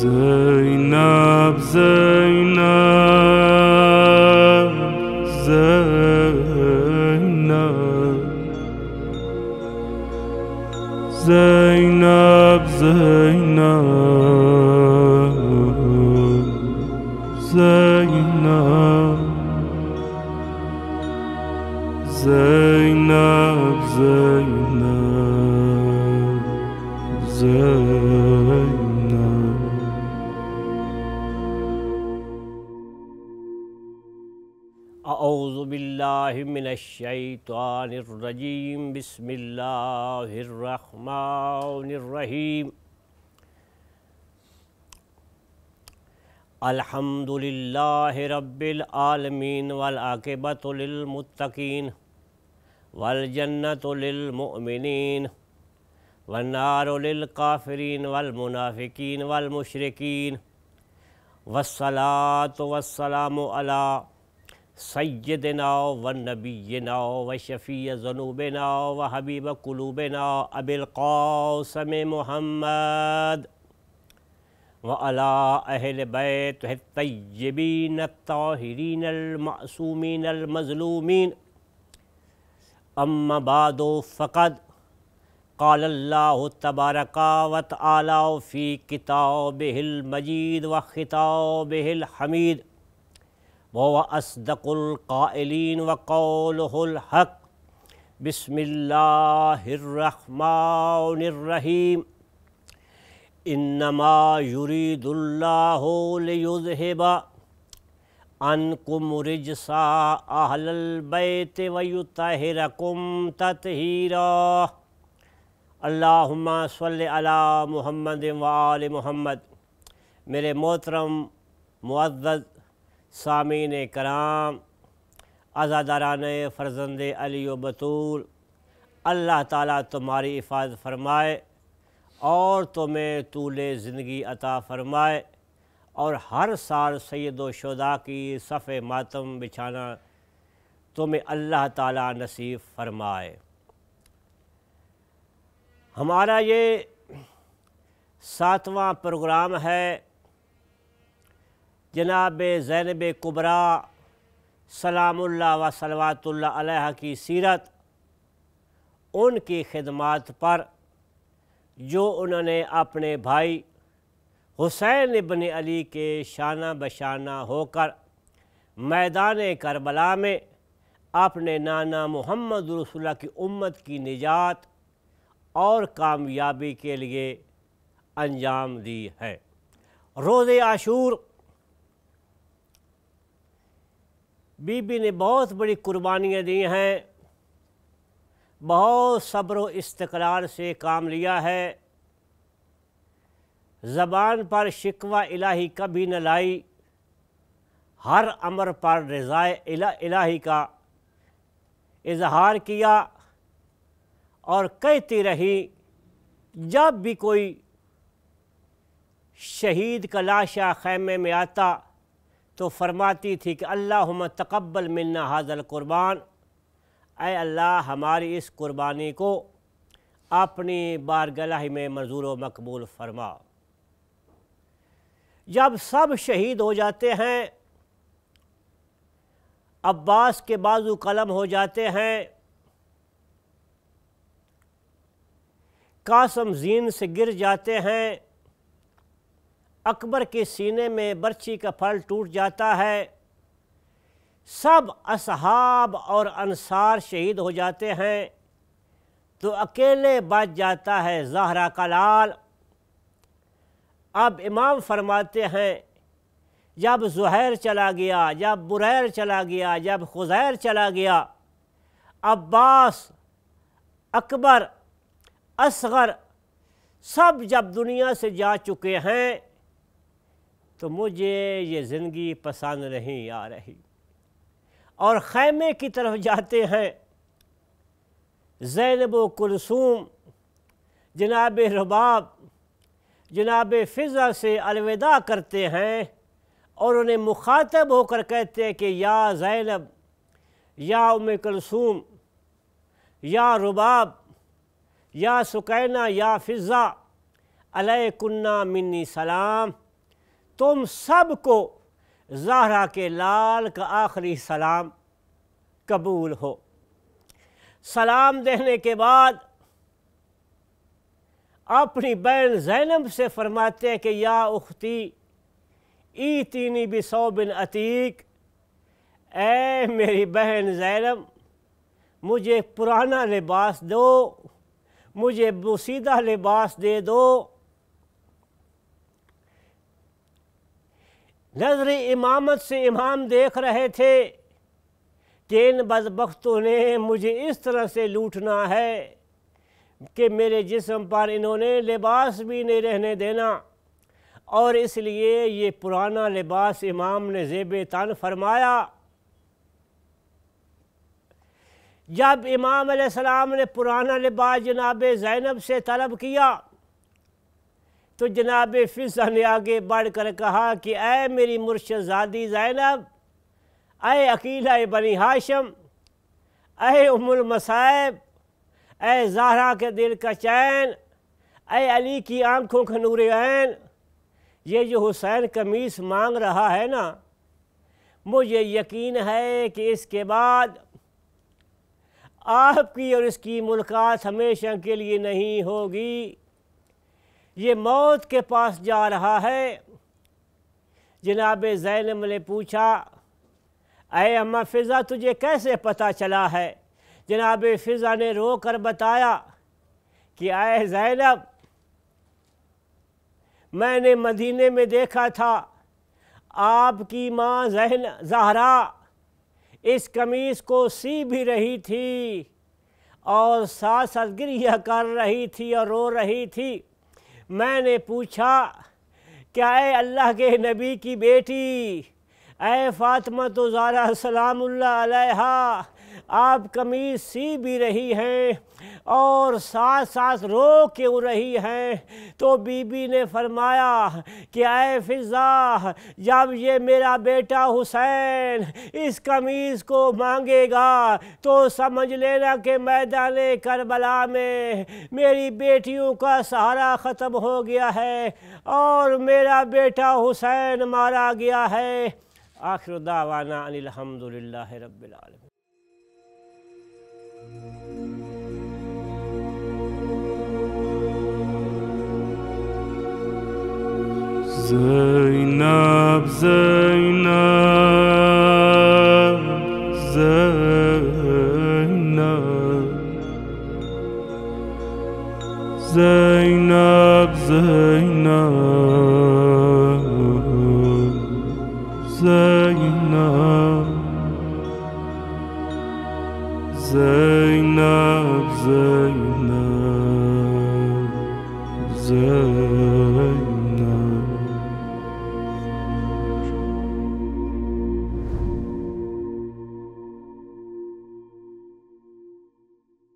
زینب زینب زینب زینب زینب زینب زینب زینب. اعوذ باللہ من الشیطان الرجیم. بسم اللہ الرحمن الرحیم. الحمد للہ رب العالمین والعاقبۃ للمتقین والجنۃ للمؤمنین والنار للکافرین والمنافقین والمشرکین والصلاۃ والسلام علی سیدنا ونبینا وشفیع ذنوبنا وحبیب قلوبنا ابی القاسم محمد وعلی اہل بیتہ الطیبین الطاہرین المعصومین المظلومین. اما بعد فقد قال اللہ تبارک و تعالی فی کتابہ المجید وخطابہ الحمید وهو أصدق القائلين وقوله الحق. بسم الله الرحمن الرحيم. إنما يريد الله ليذهب عنكم رجس أهل البيت ويطهركم تطهيرا. اللهم صل على محمد وآل محمد. میرے محترم معزز سامعین کرام، عزاداران فرزند علی و بطول، اللہ تعالیٰ تمہاری حفاظت فرمائے اور تمہیں طول زندگی عطا فرمائے، اور ہر سال سید و شہداء کی صف ماتم بچھانا تمہیں اللہ تعالیٰ نصیب فرمائے. ہمارا یہ 7واں پروگرام ہے جناب زینب کبریٰ سلام اللہ و صلوات اللہ علیہ کی سیرت، ان کی خدمات پر جو انہوں نے اپنے بھائی حسین ابن علی کے شانہ بشانہ ہو کر میدان کربلا میں اپنے نانا محمد رسول اللہ کی امت کی نجات اور کامیابی کے لیے انجام دی ہے. روز عاشور بی بی نے بہت بڑی قربانیاں دی ہیں، بہت صبر و استقرار سے کام لیا ہے، زبان پر شکوہ الہی کبھی نہ لائی، ہر امر پر رضائے الہی کا اظہار کیا، اور کہتی رہی جب بھی کوئی شہید کا لاشا خیمے میں آتا تو فرماتی تھی کہ اللہم تقبل منا ھذا القربان، اے اللہ ہماری اس قربانی کو اپنی بارگاہ میں منظور و مقبول فرما. جب سب شہید ہو جاتے ہیں، عباس کے بازو قلم ہو جاتے ہیں، قاسم زین سے گر جاتے ہیں، اکبر کے سینے میں برچی کا پھل ٹوٹ جاتا ہے، سب اصحاب اور انصار شہید ہو جاتے ہیں، تو اکیلے بچ جاتا ہے زہرا کا لال. اب امام فرماتے ہیں جب زہیر چلا گیا، جب بریر چلا گیا، جب خزیر چلا گیا، عباس، اکبر، اصغر سب جب دنیا سے جا چکے ہیں تو مجھے یہ زندگی پسند نہیں آ رہی، اور خیمے کی طرف جاتے ہیں. زینب و کلثوم جناب رباب جناب فضہ سے الوداع کرتے ہیں اور انہیں مخاطب ہو کر کہتے ہیں کہ یا زینب، یا ام کلثوم، یا رباب، یا سکینہ، یا فضہ، علیکن منی سلام. تم سب کو زہرا کے لال کا آخری سلام قبول ہو۔ سلام دینے کے بعد اپنی بہن زینب سے فرماتے ہیں کہ یا اختی ایتینی بثوب عتیق، اے میری بہن زینب مجھے پرانا لباس دو، مجھے بوسیدہ لباس دے دو۔ نظر امامت سے امام دیکھ رہے تھے کہ ان بدبختوں نے مجھے اس طرح سے لوٹنا ہے کہ میرے جسم پر انہوں نے لباس بھی نہیں رہنے دینا، اور اس لیے یہ پرانا لباس امام نے زیب تن فرمایا۔ جب امام علیہ السلام نے پرانا لباس جناب زینب سے طلب کیا تو جناب فضہ نے آگے بڑھ کر کہا کہ اے میری مرشد زادی زینب، اے عقیلہ بنی ہاشم، اے ام المصائب، اے زہرا کے دل کا چین، اے علی کی آنکھوں کا نور عین، یہ جو حسین قمیص مانگ رہا ہے نا، مجھے یقین ہے کہ اس کے بعد آپ کی اور اس کی ملکات ہمیشہ کے لیے نہیں ہوگی، یہ موت کے پاس جا رہا ہے۔ جناب زینب نے پوچھا اے اماں فضہ تجھے کیسے پتہ چلا ہے؟ جناب فضہ نے رو کر بتایا کہ اے زینب، میں نے مدینے میں دیکھا تھا آپ کی ماں زہرا اس قمیص کو سی بھی رہی تھی اور ساتھ ساتھ گریہ کر رہی تھی اور رو رہی تھی۔ میں نے پوچھا کہ اے اللہ کے نبی کی بیٹی، اے فاطمہ تو زہرا سلام اللہ علیہا، آپ قمیص سی بھی رہی ہیں اور ساتھ ساتھ رو کیوں رہی ہیں؟ تو بی بی نے فرمایا کہ اے فضہ، جب یہ میرا بیٹا حسین اس قمیص کو مانگے گا تو سمجھ لینا کہ میدان کربلا میں میری بیٹیوں کا سہارا ختم ہو گیا ہے اور میرا بیٹا حسین مارا گیا ہے۔ آخر دعوانا ان الحمدللہ رب العالمین۔ زینب زینب زینب زینب زینب زینب زینب زینب